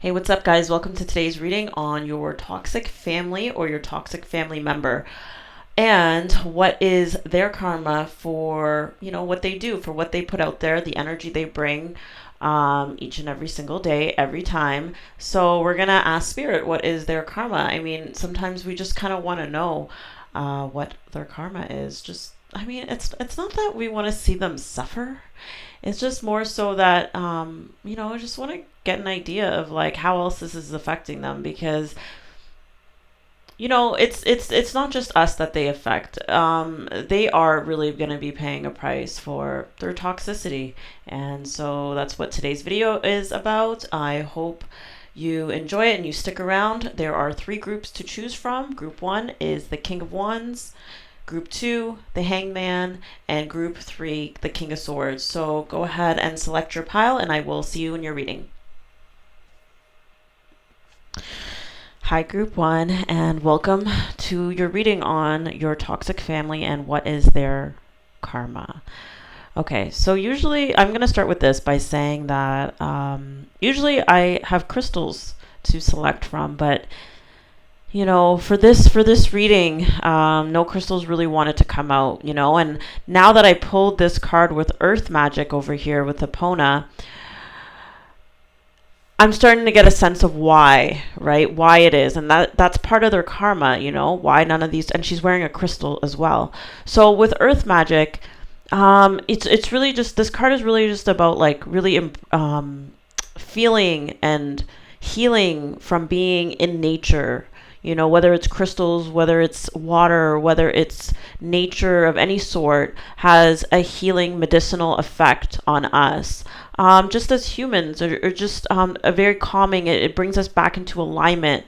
Hey, what's up, guys? Welcome to today's reading on your toxic family or your toxic family member and what is their karma for, what they do, for what they put out there, the energy they bring each and every single day, every time. So we're going to ask Spirit, what is their karma? I mean, sometimes we just kind of want to know what their karma is. It's not that we want to see them suffer. It's just more so that I just want to get an idea of like how else this is affecting them, because it's not just us that they affect. They are really going to be paying a price for their toxicity, and so that's what today's video is about. I hope you enjoy it and you stick around. There are 3 groups to choose from. Group 1 is the King of Wands, Group 2, the Hangman, and Group 3, the King of Swords. So go ahead and select your pile, and I will see you in your reading. Hi, Group 1, and welcome to your reading on your toxic family and what is their karma. Okay, so usually I'm going to start with this by saying that usually I have crystals to select from, but for this reading, no crystals really wanted to come out, and now that I pulled this card with Earth Magic over here with Epona, I'm starting to get a sense of why, right? Why it is. And that's part of their karma, why none of these, and she's wearing a crystal as well. So with Earth Magic, it's really just, this card is really just about like really feeling and healing from being in nature. Whether it's crystals, whether it's water, whether it's nature of any sort, has a healing medicinal effect on us. Just as humans, or just a very calming, it brings us back into alignment,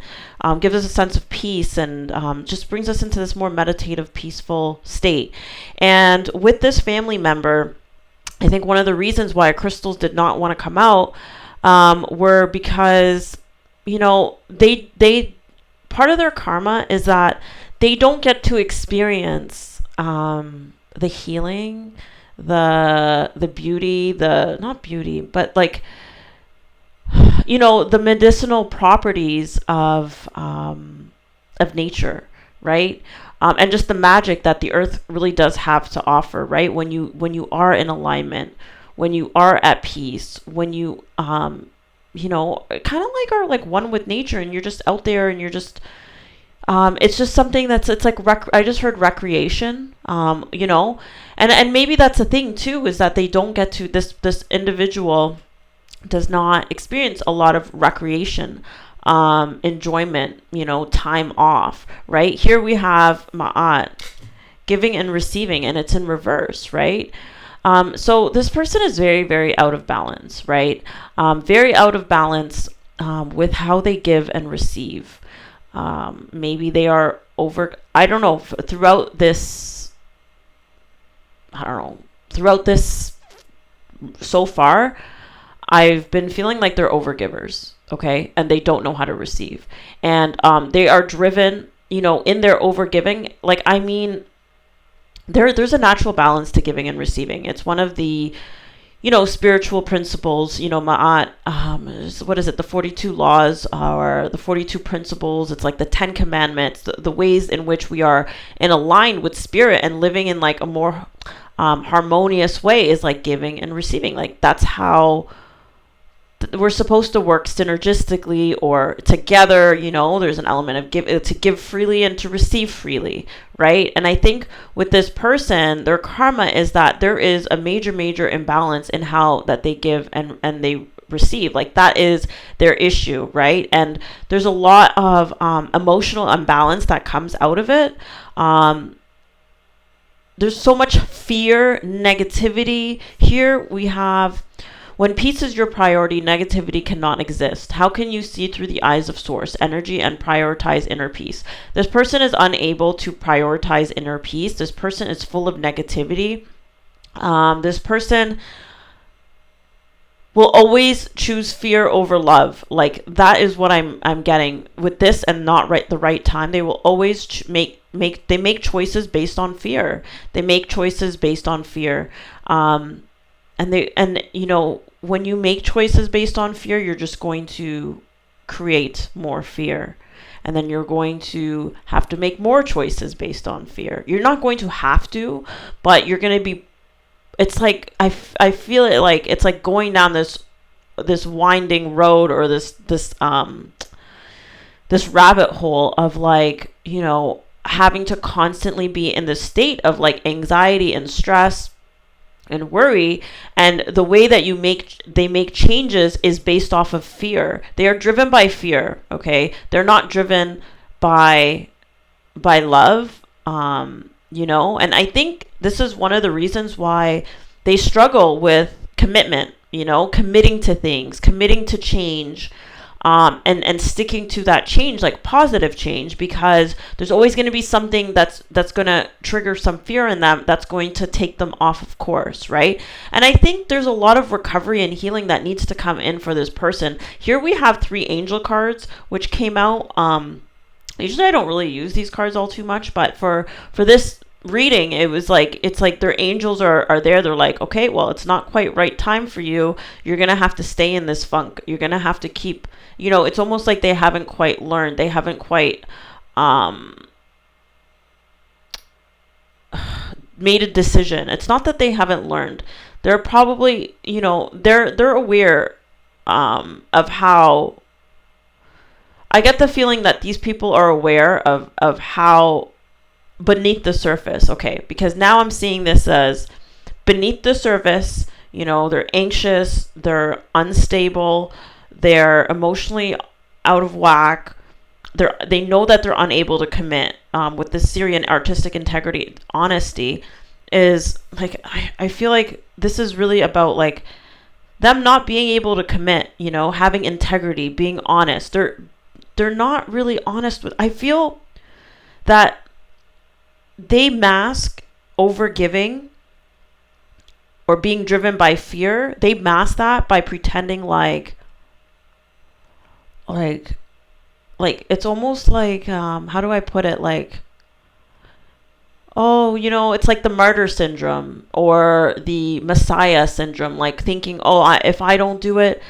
gives us a sense of peace, and just brings us into this more meditative, peaceful state. And with this family member, I think one of the reasons why crystals did not want to come out were because, they part of their karma is that they don't get to experience the healing, the beauty, not beauty, but like, the medicinal properties of nature, right? And just the magic that the earth really does have to offer, right? When you are in alignment, when you are at peace, when you kind of like are like one with nature, and you're just out there, and you're just it's just something it's like I just heard recreation, and maybe that's the thing too, is that they don't get to this individual does not experience a lot of recreation, enjoyment, time off, right? Here we have Ma'at, giving and receiving, and it's in reverse, right? So this person is very, very out of balance, right? Very out of balance with how they give and receive. Maybe they are I don't know, throughout this so far, I've been feeling like they're overgivers, okay? And they don't know how to receive. And they are driven, in their overgiving. Like, I mean, there's a natural balance to giving and receiving. It's one of the, spiritual principles, Ma'at, what is it? The 42 laws, or the 42 principles. It's like the 10 commandments, the ways in which we are in aligned with spirit and living in like a more harmonious way is like giving and receiving. Like that's how we're supposed to work synergistically or together. There's an element of to give freely and to receive freely, right? And I think with this person, their karma is that there is a major imbalance in how that they give and they receive. Like that is their issue, right? And there's a lot of emotional imbalance that comes out of it. There's so much fear, negativity. Here we have, when peace is your priority, negativity cannot exist. How can you see through the eyes of source energy and prioritize inner peace? This person is unable to prioritize inner peace. This person is full of negativity. This person will always choose fear over love. Like that is what I'm getting with this, and not the right time. They will always make choices based on fear. They make choices based on fear. And when you make choices based on fear, you're just going to create more fear. And then you're going to have to make more choices based on fear. You're not going to have to, but you're going to be, it's like, I feel it like, it's like going down this winding road, or this rabbit hole of like, having to constantly be in this state of like anxiety and stress and worry. And the way that they make changes is based off of fear. They are driven by fear. Okay, they're not driven by love. And I think this is one of the reasons why they struggle with commitment, committing to things, committing to change, and sticking to that change, like positive change, because there's always going to be something that's going to trigger some fear in them, that's going to take them off of course, right? And I think there's a lot of recovery and healing that needs to come in for this person. Here we have 3 angel cards, which came out. Usually I don't really use these cards all too much, but for this reading, it's like their angels are there. They're like, okay, well, it's not quite right time for you. You're gonna have to stay in this funk. You're gonna have to keep, it's almost like they haven't quite learned. They haven't quite made a decision. It's not that they haven't learned. They're probably, they're aware of how. I get the feeling that these people are aware of how beneath the surface, okay? Because now I'm seeing this as beneath the surface, they're anxious, they're unstable, they're emotionally out of whack. They know that they're unable to commit. With the Syrian artistic integrity, honesty is like, I feel like this is really about like them not being able to commit, having integrity, being honest. They're not really honest with. I feel that they mask overgiving or being driven by fear. They mask that by pretending like it's almost like how do I put it, like, oh, it's like the martyr syndrome or the Messiah syndrome, like thinking, oh, if I don't do it,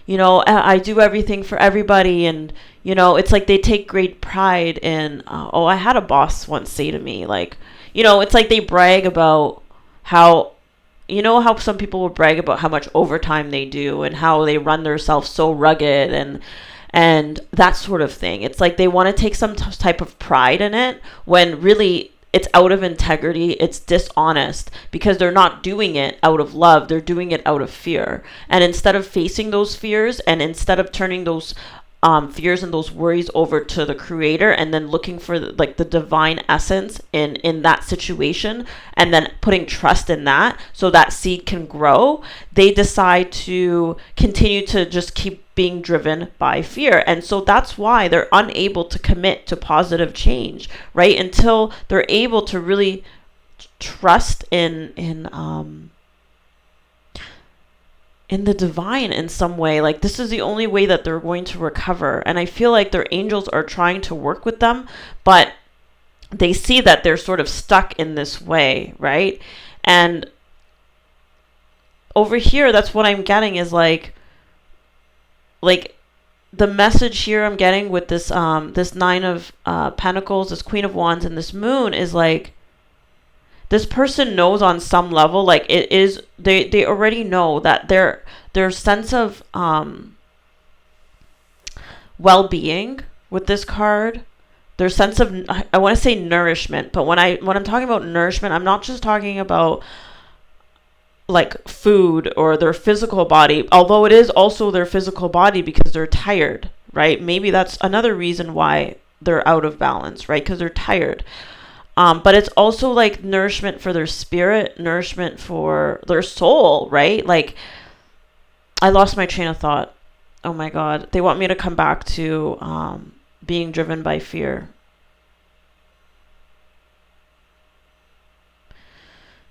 I do everything for everybody. And, it's like they take great pride in, I had a boss once say to me, like, it's like they brag about how, how some people will brag about how much overtime they do and how they run themselves so rugged and that sort of thing. It's like they want to take some type of pride in it when really it's out of integrity. It's dishonest because they're not doing it out of love. They're doing it out of fear. And instead of facing those fears and instead of turning those fears and those worries over to the creator and then looking for the divine essence in that situation and then putting trust in that so that seed can grow, they decide to continue to just keep being driven by fear. And so that's why they're unable to commit to positive change, right? Until they're able to really trust in the divine in some way. Like, this is the only way that they're going to recover. And I feel like their angels are trying to work with them, but they see that they're sort of stuck in this way, right? And over here, that's what I'm getting is like the message here I'm getting with this this 9 of Pentacles, this Queen of Wands, and this Moon is like, this person knows on some level, like it is, they already know that their sense of well-being with this card, their sense of, I want to say nourishment, but when I'm talking about nourishment, I'm not just talking about like food or their physical body, although it is also their physical body because they're tired, right? Maybe that's another reason why they're out of balance, right? Because they're tired. But it's also like nourishment for their spirit, nourishment for their soul, right? Like, I lost my train of thought. Oh my God. They want me to come back to being driven by fear.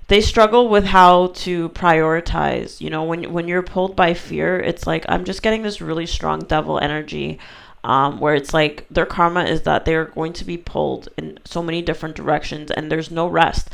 They struggle with how to prioritize. When you're pulled by fear, it's like, I'm just getting this really strong devil energy. Where it's like their karma is that they're going to be pulled in so many different directions and there's no rest.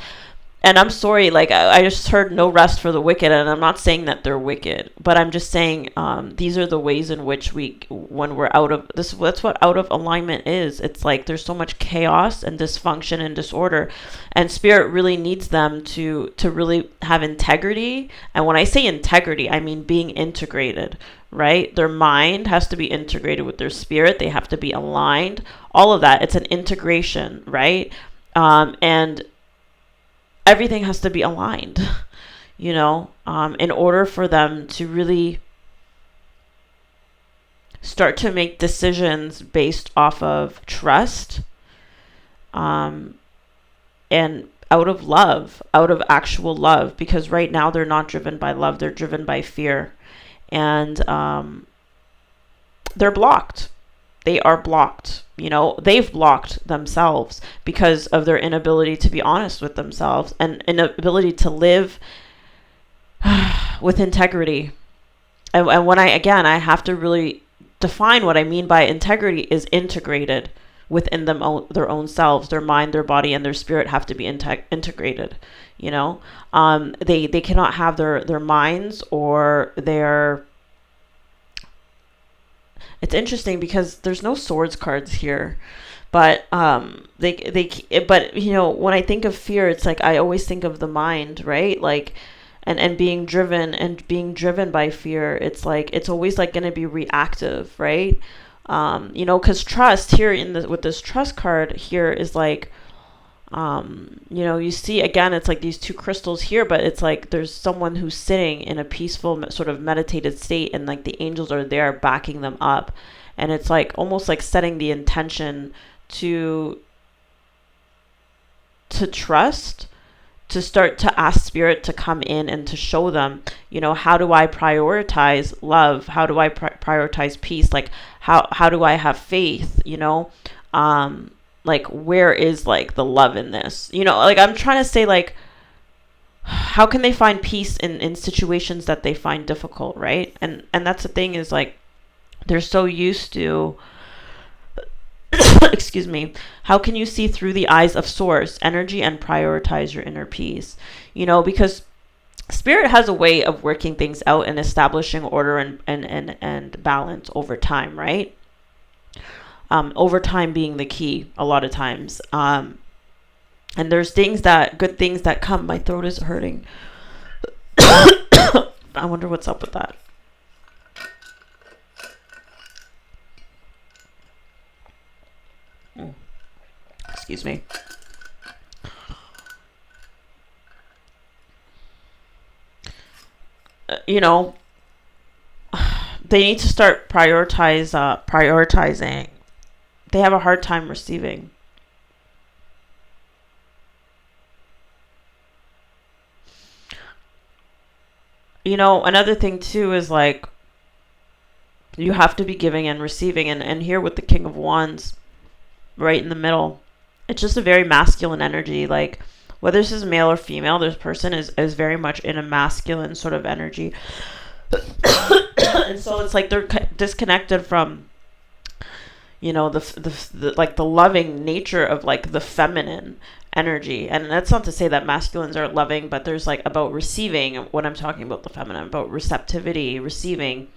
and I'm sorry, like I just heard no rest for the wicked, and I'm not saying that they're wicked, but I'm just saying these are the ways in which when we're out of this, that's what out of alignment is. It's like there's so much chaos and dysfunction and disorder, and spirit really needs them to really have integrity. And when I say integrity, I mean being integrated, right? Their mind has to be integrated with their spirit. They have to be aligned. All of that. It's an integration, right? And everything has to be aligned, in order for them to really start to make decisions based off of trust, and out of love, out of actual love, because right now they're not driven by love, they're driven by fear, and they're blocked. They are blocked. They've blocked themselves because of their inability to be honest with themselves and inability to live with integrity. And when I have to really define what I mean by integrity is integrated within their own selves. Their mind, their body, and their spirit have to be integrated. They cannot have their minds or their... It's interesting because there's no swords cards here, but when I think of fear, it's like I always think of the mind, right? Like, and being driven by fear. It's like it's always like going to be reactive, right? Because trust here with this trust card here is like, you see again, it's like these two crystals here, but it's like there's someone who's sitting in a peaceful sort of meditated state, and like the angels are there backing them up, and it's like almost like setting the intention to trust, to start to ask spirit to come in and to show them, how do I prioritize love? How do I prioritize peace? Like how do I have faith? Like where is like the love in this? Like I'm trying to say, like, how can they find peace in situations that they find difficult, right? And that's the thing, is like they're so used to excuse me, how can you see through the eyes of source energy and prioritize your inner peace? Because spirit has a way of working things out and establishing order and balance over time, right? Over time being the key a lot of times. And there's good things that come. My throat is hurting. I wonder what's up with that. Excuse me. They need to start prioritizing. They have a hard time receiving. Another thing too is like you have to be giving and receiving, and here with the King of Wands right in the middle, it's just a very masculine energy. Like whether this is male or female, this person is very much in a masculine sort of energy. And so it's like they're disconnected from the like the loving nature of like the feminine energy. And that's not to say that masculines aren't loving, but there's like about receiving, when I'm talking about the feminine, about receptivity, receiving,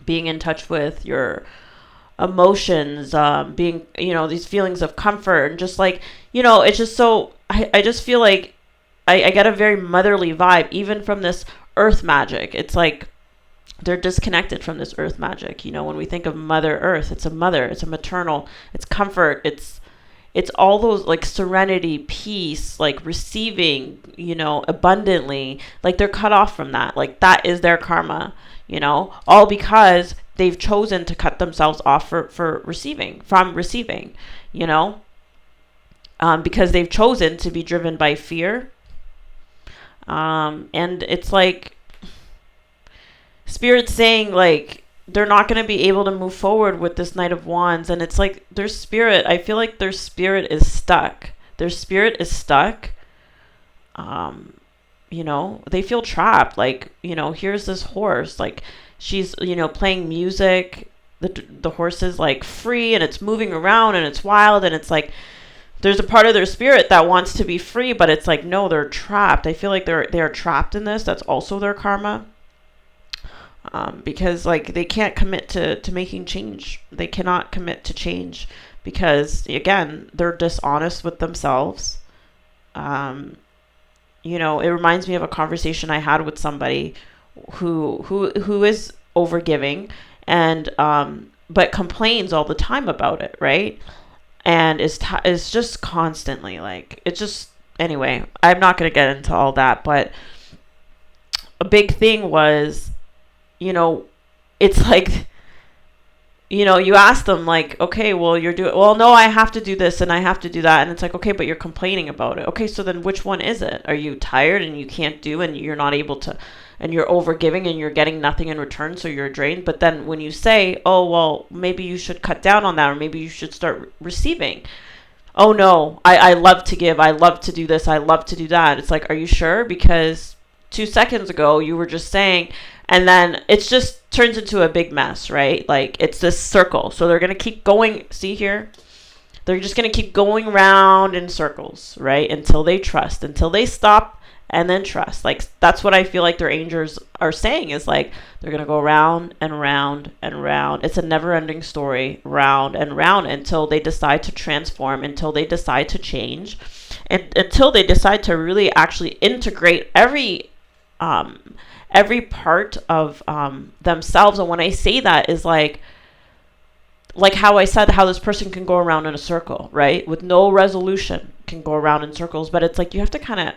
being in touch with your emotions, being, these feelings of comfort, and just like, it's just so, I just feel like I get a very motherly vibe, even from this earth magic. It's like they're disconnected from this earth magic. When we think of Mother Earth, it's a mother, it's a maternal, it's comfort, it's all those like serenity, peace, like receiving, abundantly. Like they're cut off from that. Like that is their karma, all because they've chosen to cut themselves off from receiving, because they've chosen to be driven by fear. And it's like Spirit's saying like they're not going to be able to move forward with this Knight of Wands. And it's like their spirit, I feel like their spirit is stuck. They feel trapped. Like, here's this horse, like she's, playing music. The horse is like free and it's moving around and it's wild, and it's like there's a part of their spirit that wants to be free, but it's like, no, they're trapped. I feel like they're trapped in this. That's also their karma. Because like they can't commit to making change. They cannot commit to change because again, they're dishonest with themselves. It reminds me of a conversation I had with somebody who is overgiving and but complains all the time about it, right? And is just constantly like, it's just, anyway, I'm not going to get into all that, but a big thing was, it's like, you ask them like, okay, well, well, no, I have to do this and I have to do that. And it's like, okay, but you're complaining about it. Okay, so then which one is it? Are you tired and you can't do and you're not able to, and you're overgiving and you're getting nothing in return, so you're drained? But then when you say, oh, well, maybe you should cut down on that, or maybe you should start receiving. Oh, no, I love to give. I love to do this. I love to do that. It's like, are you sure? Because 2 seconds ago you were just saying, and then it just turns into a big mess, right? Like it's this circle. So they're going to keep going. See here? They're just going to keep going round in circles, right? Until they trust, until they stop and then trust. Like that's what I feel like their angels are saying, is like they're going to go round and round and round. It's a never ending story, round and round, until they decide to transform, until they decide to change, and until they decide to really actually integrate every part of themselves. And when I say that is like how I said, how this person can go around in a circle, right? With no resolution, can go around in circles. But it's like you have to kind of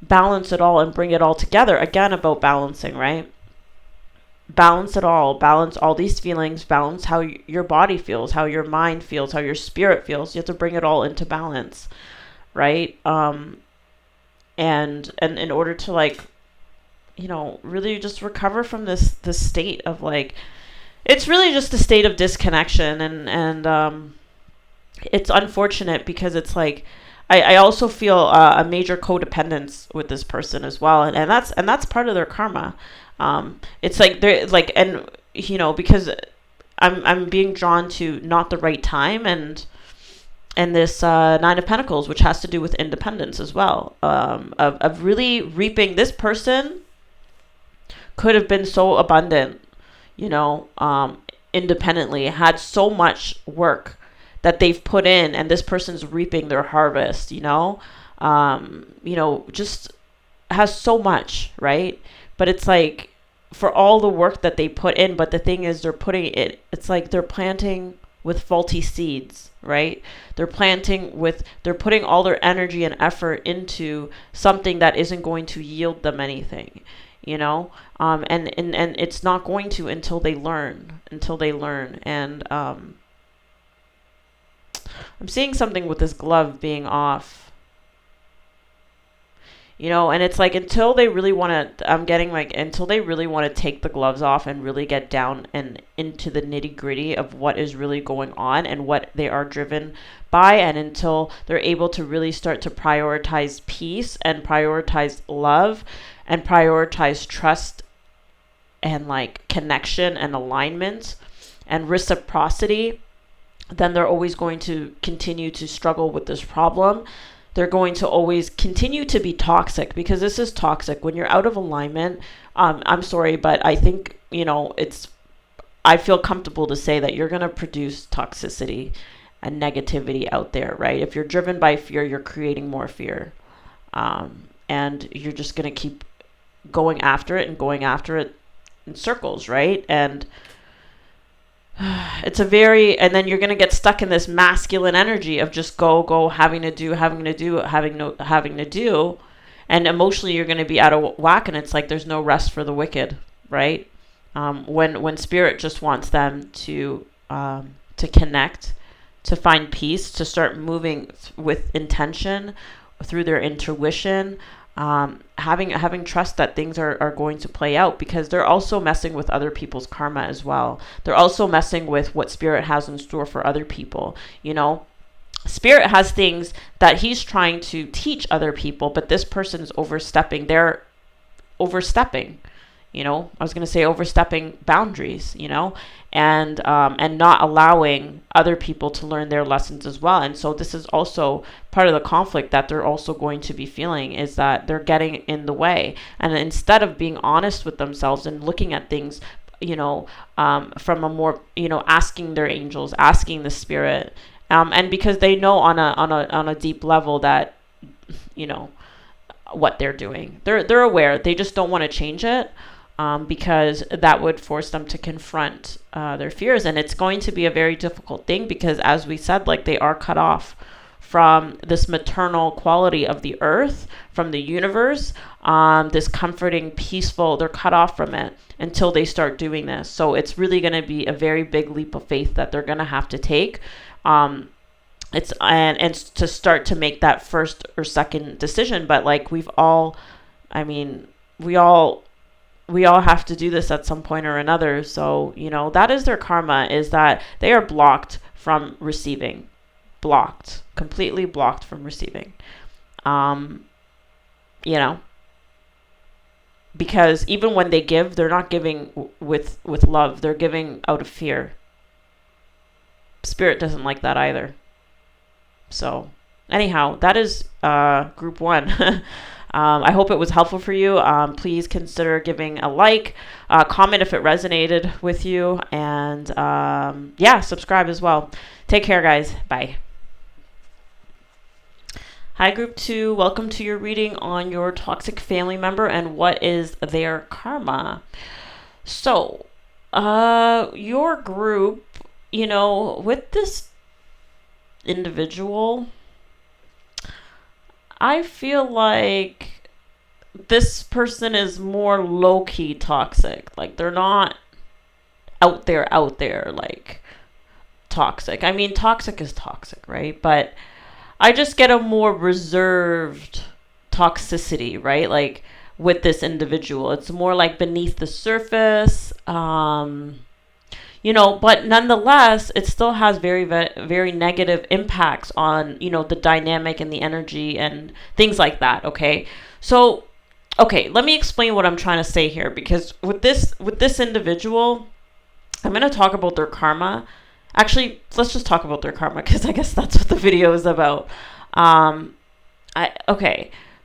balance it all and bring it all together. Again, about balancing, right? Balance it all. Balance all these feelings. Balance how your body feels, how your mind feels, how your spirit feels. You have to bring it all into balance, right? And in order to like, really just recover from this state of like, it's really just a state of disconnection. And it's unfortunate because it's like, I also feel a major codependence with this person as well. And that's part of their karma. It's like, they're like, and because I'm being drawn to not the right time and this Nine of Pentacles, which has to do with independence as well, of really reaping. This person could have been so abundant, independently, had so much work that they've put in, and this person's reaping their harvest, just has so much, right? But it's like, for all the work that they put in, but the thing is it's like they're planting with faulty seeds, right? They're putting all their energy and effort into something that isn't going to yield them anything, and it's not going to until they learn. And I'm seeing something with this glove being off, and it's like, until they really want to, I'm getting like, until they really want to take the gloves off and really get down and into the nitty gritty of what is really going on and what they are driven by, and until they're able to really start to prioritize peace and prioritize love and prioritize trust and like connection and alignment and reciprocity, then they're always going to continue to struggle with this problem. They're going to always continue to be toxic, because this is toxic. When you're out of alignment, I'm sorry, but I think, I feel comfortable to say that you're going to produce toxicity and negativity out there, right? If you're driven by fear, you're creating more fear. And you're just going to keep going after it in circles, right? And it's and then you're going to get stuck in this masculine energy of just go, having to do. And emotionally you're going to be out of whack, and it's like, there's no rest for the wicked, right? When spirit just wants them to connect, to find peace, to start moving with intention through their intuition, having trust that things are going to play out, because they're also messing with other people's karma as well. They're also messing with what spirit has in store for other people. Spirit has things that he's trying to teach other people, but this person is overstepping. They're overstepping, I was going to say overstepping boundaries, and not allowing other people to learn their lessons as well. And so this is also part of the conflict that they're also going to be feeling, is that they're getting in the way. And instead of being honest with themselves and looking at things, from a more, asking their angels, asking the spirit, and because they know on a deep level that, what they're doing, they're aware. They just don't want to change it. Because that would force them to confront their fears. And it's going to be a very difficult thing because, as we said, like, they are cut off from this maternal quality of the earth, from the universe, this comforting, peaceful, they're cut off from it until they start doing this. So it's really going to be a very big leap of faith that they're going to have to take. It's and to start to make that first or second decision. But like we all have to do this at some point or another. So, that is their karma, is that they are blocked from receiving. Completely blocked from receiving. Because even when they give, they're not giving with love. They're giving out of fear. Spirit doesn't like that either. So, anyhow, that is group 1. I hope it was helpful for you. Please consider giving a like, comment if it resonated with you, and subscribe as well. Take care, guys. Bye. Hi, group 2. Welcome to your reading on your toxic family member and what is their karma. So, your group, with this individual, I feel like this person is more low-key toxic. Like, they're not out there, like, toxic. I mean, toxic is toxic, right? But I just get a more reserved toxicity, right? Like, with this individual. It's more like beneath the surface, but nonetheless, it still has very, very negative impacts on, the dynamic and the energy and things like that. Okay. So, let me explain what I'm trying to say here, because with this individual, I'm going to talk about their karma. Actually, let's just talk about their karma, because I guess that's what the video is about.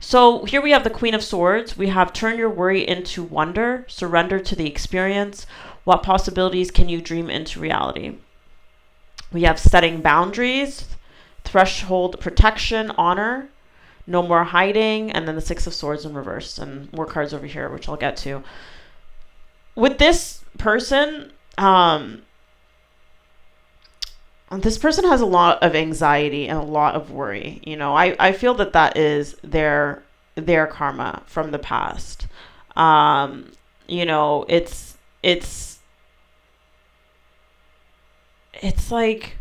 So here we have the Queen of Swords. We have turn your worry into wonder, surrender to the experience. What possibilities can you dream into reality? We have setting boundaries, threshold protection, honor, no more hiding, and then the Six of Swords in reverse, and more cards over here, which I'll get to. With this person, this person has a lot of anxiety and a lot of worry. I feel that is their karma from the past. It's like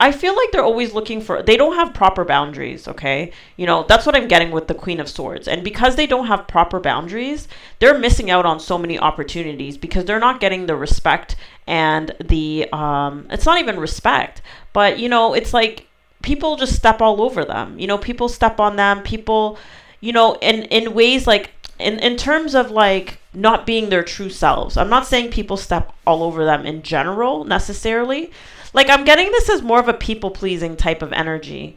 I feel like they're always they don't have proper boundaries, okay? That's what I'm getting with the Queen of Swords. And because they don't have proper boundaries, they're missing out on so many opportunities because they're not getting the respect and the, it's not even respect, but, it's like people just step all over them. People step on them, people, in ways like, in terms of like not being their true selves. I'm not saying people step all over them in general necessarily. Like, I'm getting this as more of a people-pleasing type of energy,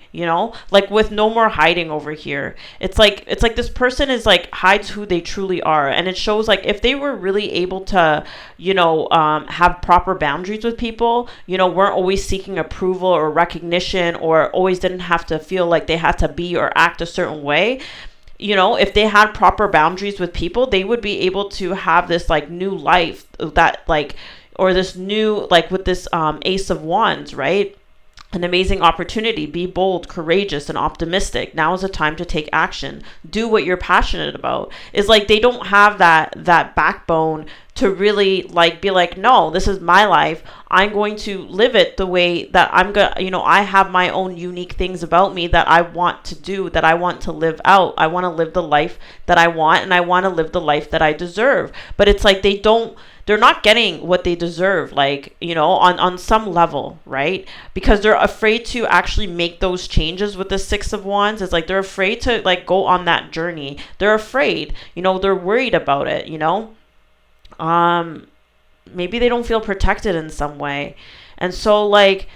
like with no more hiding over here. It's like this person is like hides who they truly are. And it shows like if they were really able to, have proper boundaries with people, weren't always seeking approval or recognition, or always didn't have to feel like they had to be or act a certain way. If they had proper boundaries with people, they would be able to have this like new life that like, or this new, like with this Ace of Wands, right? An amazing opportunity. Be bold, courageous, and optimistic. Now is the time to take action. Do what you're passionate about. It's like they don't have that backbone to really like be like, no, this is my life. I'm going to live it the way that I'm going to, I have my own unique things about me that I want to do, that I want to live out. I want to live the life that I want, and I want to live the life that I deserve. But it's like they don't they're not getting what they deserve, like, on some level, right? Because they're afraid to actually make those changes with the Six of Wands. It's like they're afraid to like go on that journey. They're afraid, they're worried about it, um maybe they don't feel protected in some way. And so, like,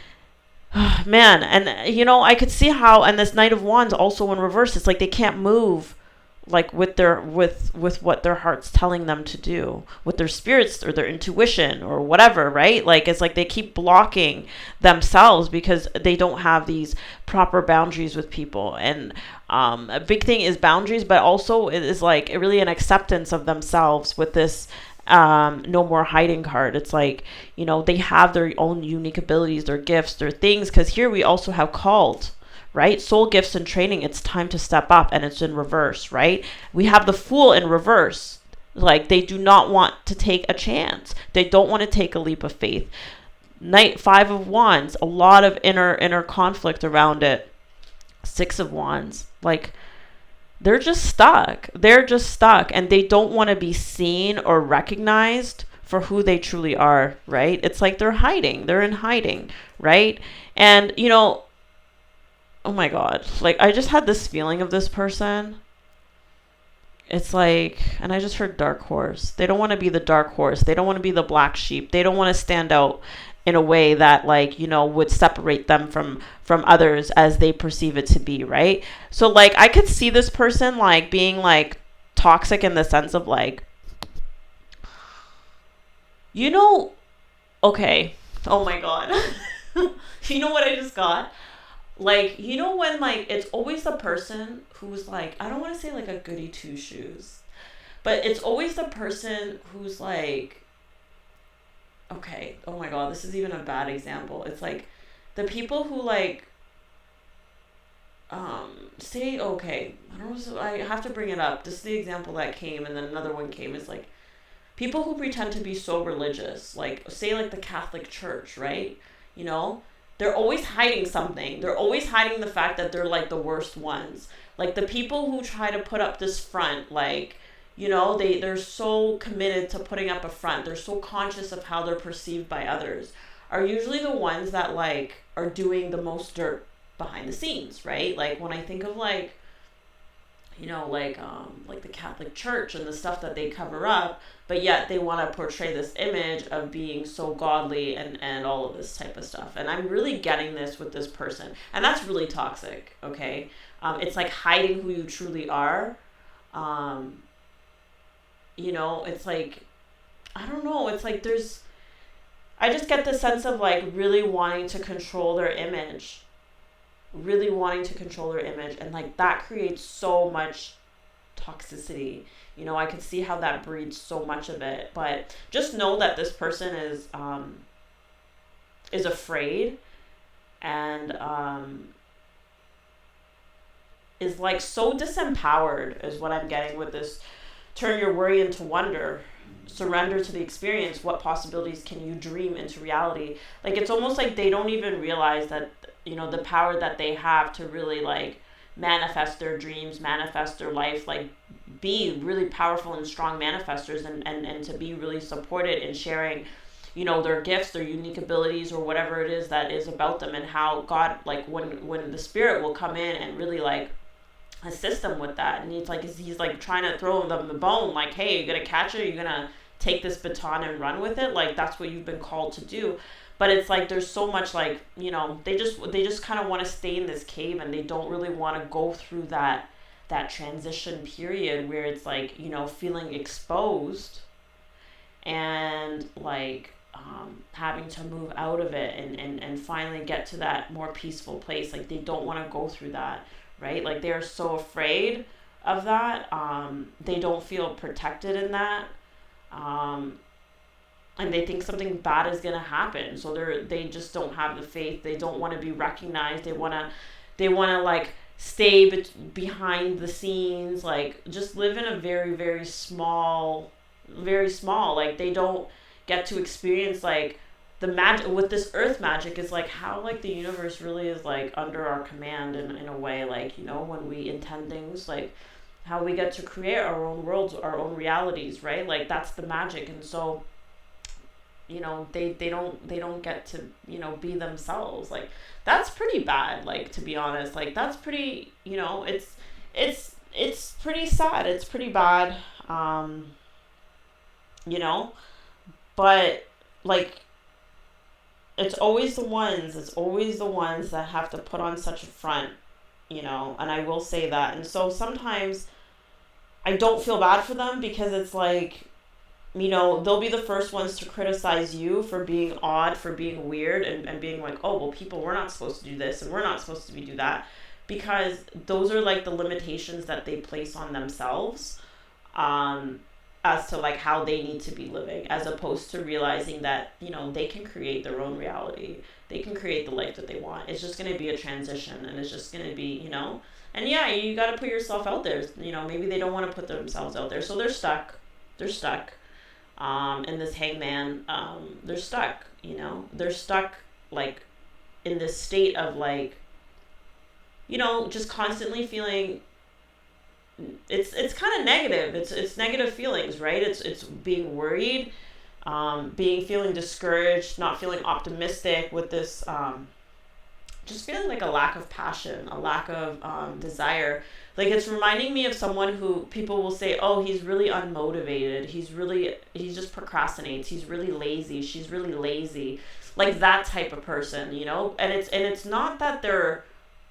man, and I could see how, and this Knight of Wands also in reverse, it's like they can't move like with their with what their heart's telling them to do, with their spirits or their intuition or whatever, right? Like, it's like they keep blocking themselves because they don't have these proper boundaries with people. And a big thing is boundaries, but also it is like really an acceptance of themselves with this no more hiding card. It's like, they have their own unique abilities, their gifts, their things, because here we also have called, right? Soul gifts and training. It's time to step up, and it's in reverse, right? We have the Fool in reverse. Like, they do not want to take a chance. They don't want to take a leap of faith. Five of Wands, a lot of inner conflict around it. Six of Wands, like, they're just stuck. They're just stuck, and they don't want to be seen or recognized for who they truly are, right? It's like they're hiding. They're in hiding, right? And, oh my God, like, I just had this feeling of this person. It's like, and I just heard dark horse. They don't want to be the dark horse. They don't want to be the black sheep. They don't want to stand out in a way that, like, would separate them from others as they perceive it to be, right? So, like, I could see this person like being like toxic in the sense of like, okay, oh my God. You know what I just got? Like, when, like, it's always the person who's like, I don't want to say like a goody two shoes, but it's always the person who's like, okay, oh my God, this is even a bad example. It's like the people who like, say, okay, I don't know, so I have to bring it up. This is the example that came, and then another one came. Is like people who pretend to be so religious, like, say, like the Catholic Church, right? They're always hiding something. They're always hiding the fact that they're like the worst ones. Like the people who try to put up this front, like, they're so committed to putting up a front. They're so conscious of how they're perceived by others, are usually the ones that like are doing the most dirt behind the scenes, right? Like when I think of like, like the Catholic Church and the stuff that they cover up, but yet they want to portray this image of being so godly and all of this type of stuff. And I'm really getting this with this person, and that's really toxic. Okay, it's like hiding who you truly are. It's like, I don't know. It's like I just get the sense of like really wanting to control their image. Really wanting to control their image, and like that creates so much toxicity. I could see how that breeds so much of it. But just know that this person is afraid, and is like so disempowered is what I'm getting with this. Turn your worry into wonder. Surrender to the experience. What possibilities can you dream into reality? Like, it's almost like they don't even realize that, the power that they have to really like manifest their dreams, manifest their life, like be really powerful and strong manifestors, and to be really supported in sharing, their gifts, their unique abilities, or whatever it is that is about them, and how God, like when the Spirit will come in and really like assist them with that. And he's like trying to throw them the bone, like, hey, you're gonna catch it, you're gonna take this baton and run with it, like that's what you've been called to do. But it's like there's so much like, they just kind of want to stay in this cave, and they don't really want to go through that transition period where it's like, feeling exposed and like having to move out of it and finally get to that more peaceful place. Like they don't want to go through that, right? Like they're so afraid of that. They don't feel protected in that. And they think something bad is gonna happen, so they just don't have the faith. They don't want to be recognized. They wanna like stay behind the scenes, like just live in a very, very small. Like they don't get to experience like the magic with this earth magic. Is like how like the universe really is like under our command in a way. Like when we intend things, like how we get to create our own worlds, our own realities, right? Like that's the magic. And so they don't get to, be themselves. Like, that's pretty bad, like, to be honest. Like, that's pretty, it's pretty sad. It's pretty bad. Um, you know, but, like, it's always the ones that have to put on such a front, and I will say that. And so sometimes I don't feel bad for them, because it's like, they'll be the first ones to criticize you for being odd, for being weird, and being like, oh, well, people, we're not supposed to do this, and we're not supposed to do that, because those are like the limitations that they place on themselves, um, as to like how they need to be living, as opposed to realizing that, they can create their own reality. They can create the life that they want. It's just going to be a transition, and it's just going to be, and yeah, you got to put yourself out there. Maybe they don't want to put themselves out there, so they're stuck. They're stuck. In this hangman, they're stuck. They're stuck, like, in this state of, like, just constantly feeling. It's kind of negative. It's negative feelings, right? It's being worried, feeling discouraged, not feeling optimistic, with this, just feeling like a lack of passion, a lack of, desire. Like, it's reminding me of someone who people will say, oh, he's really unmotivated. He just procrastinates. He's really lazy. She's really lazy. Like, that type of person, and it's not that they're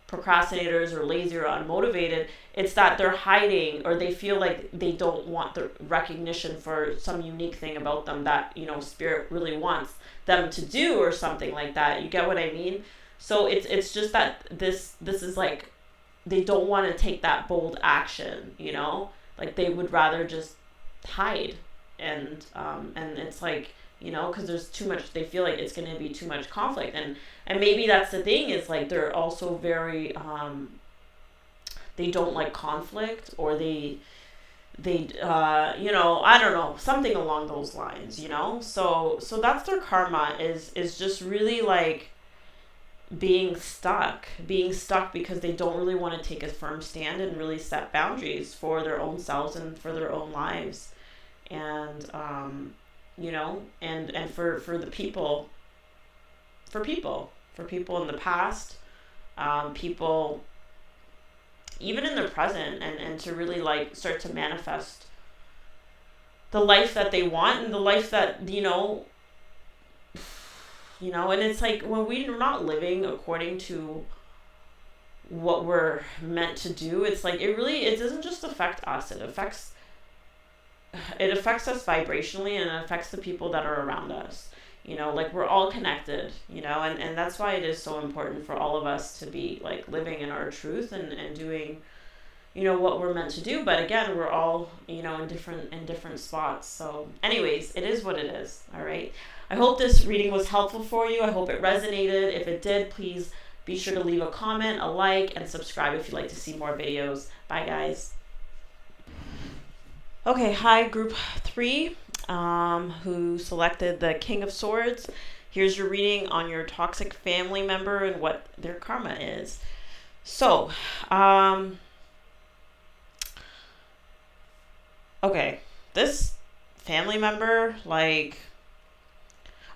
procrastinators or lazy or unmotivated. It's that they're hiding, or they feel like they don't want the recognition for some unique thing about them that, spirit really wants them to do, or something like that. You get what I mean? So it's just that this is like, they don't want to take that bold action, like, they would rather just hide. And it's like, because there's too much, they feel like it's going to be too much conflict. And maybe that's the thing, is like, they're also very, they don't like conflict, or they I don't know, something along those lines, so that's their karma, is just really, like, being stuck because they don't really want to take a firm stand and really set boundaries for their own selves and for their own lives. And and for the people, for people in the past, people even in the present, and to really, like, start to manifest the life that they want, and the life that, and it's like, when we're not living according to what we're meant to do, it's like, it doesn't just affect us, it affects us vibrationally, and it affects the people that are around us. Like, we're all connected, and that's why it is so important for all of us to be, like, living in our truth, and doing, what we're meant to do. But again, we're all, in different spots. So anyways, it is what it is. All right. I hope this reading was helpful for you. I hope it resonated. If it did, please be sure to leave a comment, a like, and subscribe if you'd like to see more videos. Bye, guys. Okay, hi, group 3, who selected the King of Swords. Here's your reading on your toxic family member and what their karma is. So, okay, this family member, like,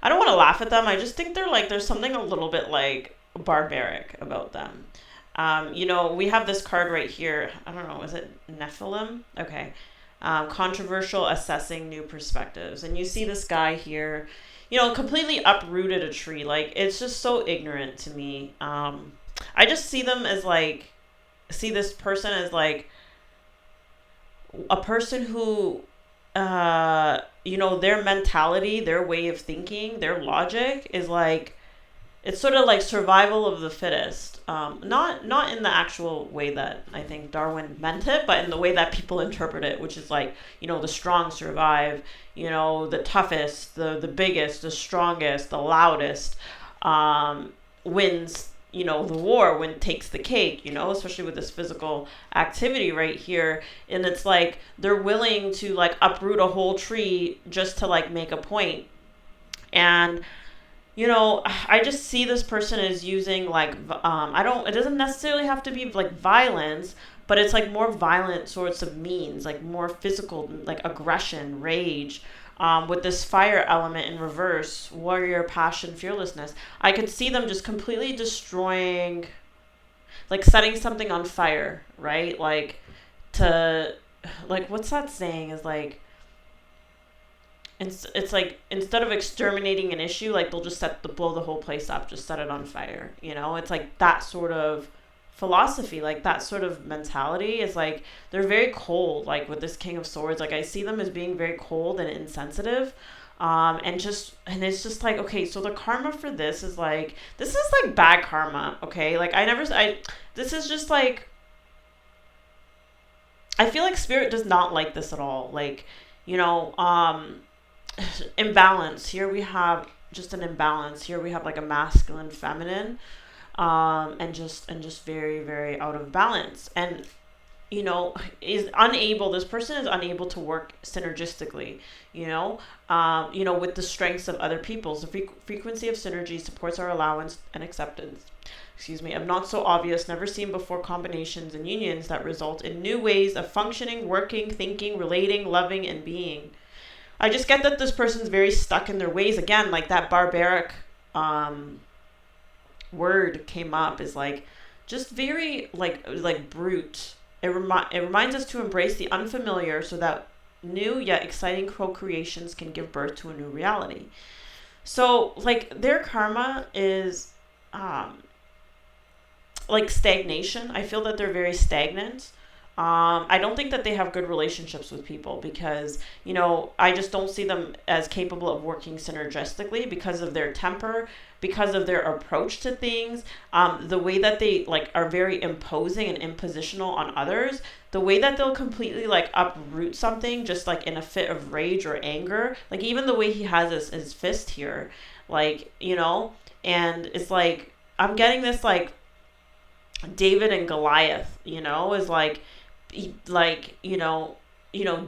I don't want to laugh at them. I just think there's something a little bit, like, barbaric about them. We have this card right here. I don't know, is it Nephilim? Okay. Controversial, assessing new perspectives. And you see this guy here, completely uprooted a tree. Like, it's just so ignorant to me. I just see this person as, like, a person who, their mentality, their way of thinking, their logic is like, it's sort of like survival of the fittest. Not in the actual way that I think Darwin meant it, but in the way that people interpret it, which is like, the strong survive, the toughest, the biggest, the strongest, the loudest, wins, the war, takes the cake, especially with this physical activity right here. And it's like, they're willing to, like, uproot a whole tree just to, like, make a point. And I just see this person as using, like, it doesn't necessarily have to be, like, violence, but it's, like, more violent sorts of means, like, more physical, like, aggression, rage, with this fire element in reverse, warrior, passion, fearlessness, I could see them just completely destroying, like setting something on fire, right? Like to, like, what's that saying? Is like, it's like instead of exterminating an issue, like they'll just blow the whole place up, just set it on fire. It's like that sort of philosophy, like that sort of mentality is like they're very cold. Like with this King of Swords, like I see them as being very cold and insensitive. And it's just like, okay, so the karma for this is like, this is like bad karma, okay? Like this is just like, I feel like spirit does not like this at all. Like, you know, imbalance. Here we have just an imbalance. Here we have like a masculine, feminine, and just very, very out of balance. And this person is unable to work synergistically, with the strengths of other people's. The frequency of synergy supports our allowance and acceptance, of not so obvious, never seen before combinations and unions that result in new ways of functioning, working, thinking, relating, loving, and being. I just get that this person's very stuck in their ways. Again, like that barbaric word came up, is like just very like brute. It reminds us to embrace the unfamiliar so that new yet exciting co-creations can give birth to a new reality. So like their karma is like stagnation. I feel that they're very stagnant. I don't think that they have good relationships with people because, I just don't see them as capable of working synergistically because of their temper, because of their approach to things, the way that they are very imposing and impositional on others, the way that they'll completely uproot something just in a fit of rage or anger, even the way he has his fist here, and it's like, I'm getting this David and Goliath, is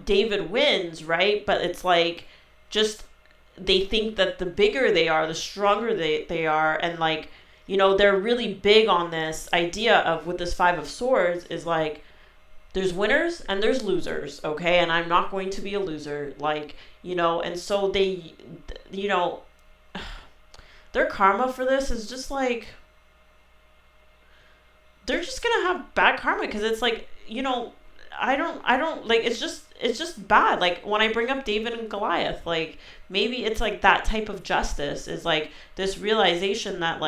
David wins, right? But it's just they think that the bigger they are, the stronger they are, and they're really big on this idea of, with this Five of Swords, is there's winners and there's losers, okay? And I'm not going to be a loser, and so they, their karma for this is just they're just gonna have bad karma because it's I don't it's just bad. When I bring up David and Goliath, maybe it's that type of justice is this realization that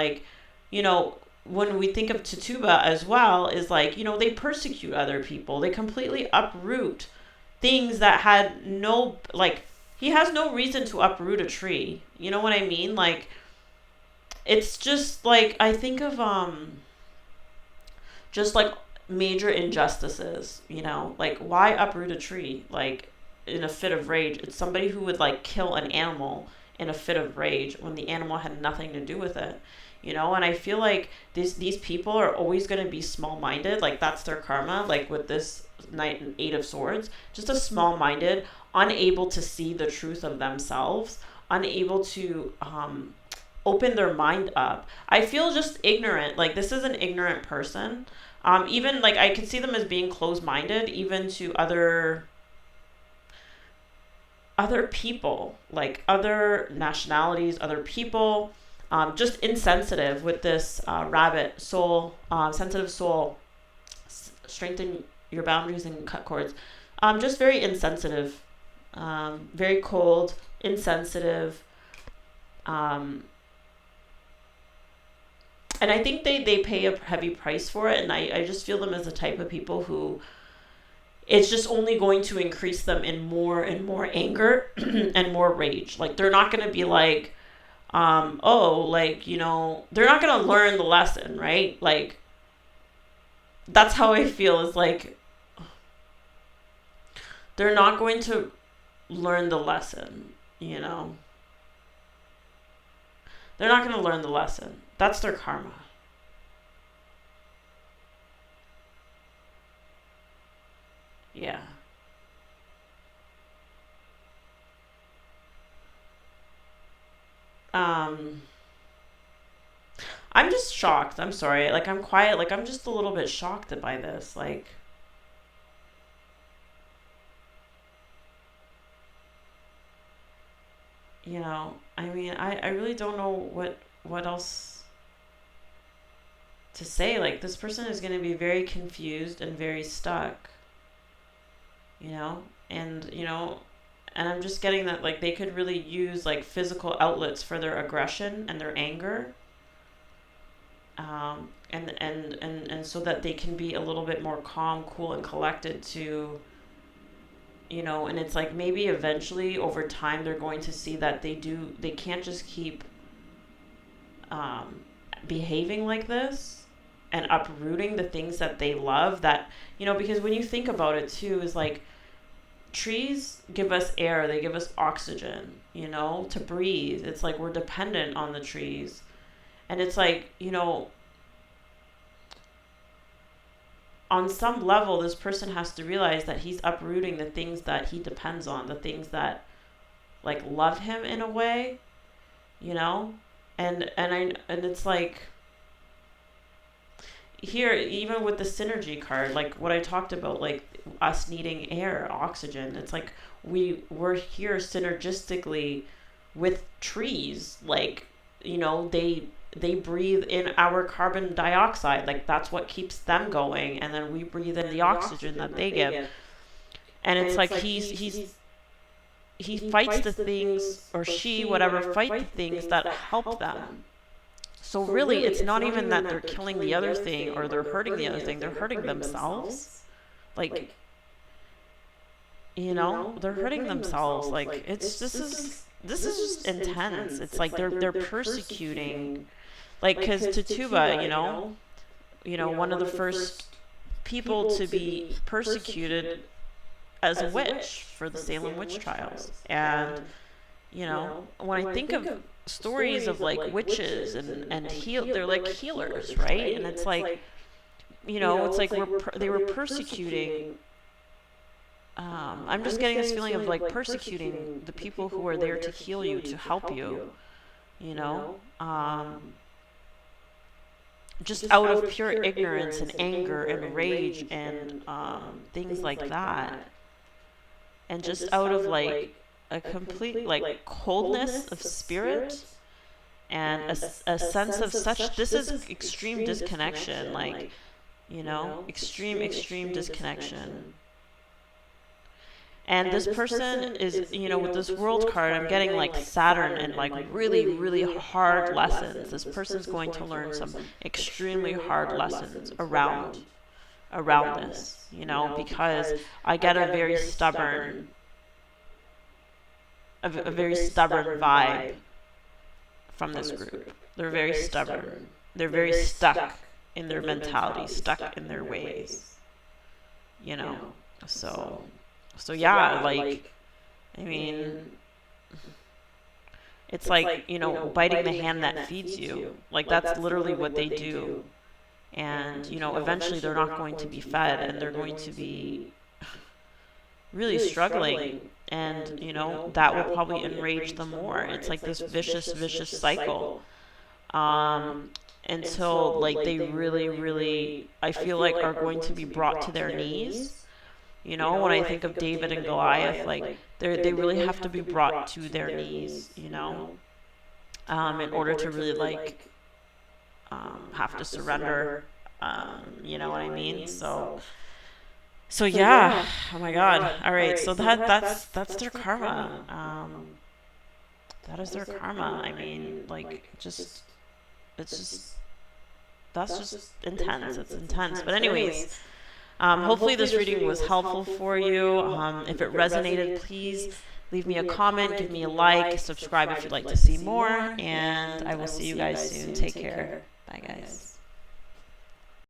when we think of Tituba as well, is they persecute other people, they completely uproot things that had no, he has no reason to uproot a tree, you know what I mean? It's just I think of just major injustices, why uproot a tree in a fit of rage? It's somebody who would kill an animal in a fit of rage when the animal had nothing to do with it, and I feel these people are always going to be small-minded. That's their karma, with this Knight and Eight of Swords, just a small-minded, unable to see the truth of themselves, unable to open their mind up. I feel just ignorant. This is an ignorant person. Even I can see them as being closed-minded, even to other people, other nationalities, other people, just insensitive with this rabbit soul, sensitive soul, strengthen your boundaries and cut cords. Just very insensitive, very cold, insensitive. And I think they pay a heavy price for it. And I just feel them as the type of people who it's just only going to increase them in more and more anger and more rage. They're not going to be they're not going to learn the lesson, right? That's how I feel, is they're not going to learn the lesson, They're not going to learn the lesson. That's their karma. Yeah. Um, I'm just shocked. I'm sorry. I'm quiet. I'm just a little bit shocked by this. I mean, I really don't know what else to say. Like, this person is going to be very confused and very stuck, you know, and and I'm just getting that, like, they could really use like physical outlets for their aggression and their anger, and so that they can be a little bit more calm, cool, and collected to, and it's like maybe eventually over time they're going to see that they can't just keep um, behaving like this and uprooting the things that they love, that, because when you think about it too, is like, trees give us air, they give us oxygen, to breathe. It's like we're dependent on the trees. And it's like, on some level, this person has to realize that he's uprooting the things that he depends on, the things that like love him in a way, and it's like, here, even with the synergy card, like what I talked about, like us needing air, oxygen, it's like we're here synergistically with trees, like, they breathe in our carbon dioxide, like that's what keeps them going, and then we breathe in the oxygen that they give. And it's like he fights the things, or she, whatever, fight the things that help them. So really, it's not even that they're killing the other thing or they're hurting the other thing, they're hurting themselves. Like, they're hurting themselves. Like, this is just intense. It's like they're persecuting, like, because Tituba, one of the first people to be persecuted as a witch for the Salem witch trials. And when I think of stories of like witches and they're like healers, right? And it's like, it's like they were persecuting. I'm just getting this feeling of like persecuting the people who are there to heal you, to help you, just out of pure ignorance and anger and rage and things like that, and just out of like a complete like coldness of spirit and a sense of such, this is extreme disconnection, like, extreme disconnection. And this person is, with this world card, I'm getting like Saturn and like really, really hard lessons. This person's going to learn some extremely hard lessons around this, because I get a very stubborn, a very stubborn vibe from this group. They're very stubborn. They're very stuck in their mentality, stuck in their ways, So yeah, like, I mean, it's like, biting the hand that feeds you. Like, that's literally what they do. And, eventually they're not going to be fed, and they're going to be really struggling. And, that will probably enrage them more. It's like this vicious cycle. Until, like, they really, really, I feel like, are going to be brought to their knees. When I think of David and Goliath, like, they really have to be brought to their knees, in order to really, like, have to surrender, you know what I mean? So yeah, oh my God. All right, so that's their karma. That is their karma. I mean, like, it's just, that's just intense. It's intense. But anyways, hopefully this reading was helpful for you. If it resonated, please leave me a comment, give me a like, subscribe if you'd like to see more, and I will see you guys soon. Take care. Bye, guys.